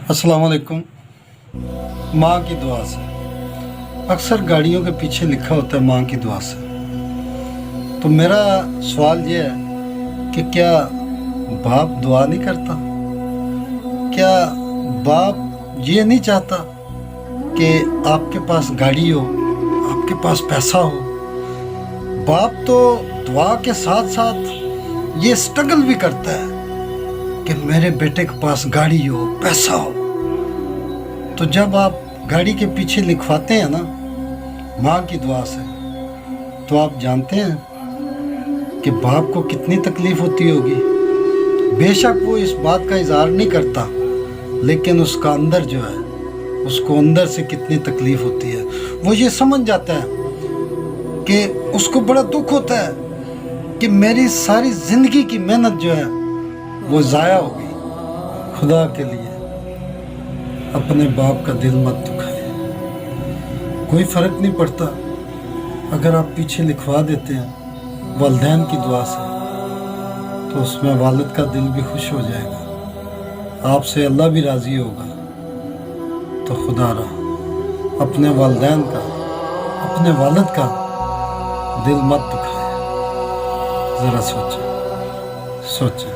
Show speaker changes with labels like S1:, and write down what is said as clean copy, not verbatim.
S1: अस्सलाम वालेकुम। माँ की दुआ से। अक्सर गाड़ियों के पीछे लिखा होता है माँ की दुआ से। तो मेरा सवाल ये है कि क्या बाप दुआ नहीं करता? क्या बाप ये नहीं चाहता कि आपके पास गाड़ी हो, आपके पास पैसा हो? बाप तो दुआ के साथ साथ ये स्ट्रगल भी करता है कि मेरे बेटे के पास गाड़ी हो, पैसा हो। तो जब आप गाड़ी के पीछे लिखवाते हैं ना माँ की दुआ से, तो आप जानते हैं कि बाप को कितनी तकलीफ़ होती होगी। बेशक वो इस बात का इजहार नहीं करता, लेकिन उसका अंदर जो है, उसको अंदर से कितनी तकलीफ़ होती है। वो ये समझ जाता है कि उसको बड़ा दुख होता है कि मेरी सारी ज़िंदगी की मेहनत जो है वो ज़ाया हो गई। खुदा के लिए अपने बाप का दिल मत दुखाए। कोई फ़र्क नहीं पड़ता अगर आप पीछे लिखवा देते हैं वालिदैन की दुआ से, तो उसमें वालिद का दिल भी खुश हो जाएगा, आपसे अल्लाह भी राज़ी होगा। तो खुदा रहा अपने वालिदैन का, अपने वालिद का दिल मत दुखाए। ज़रा सोचें।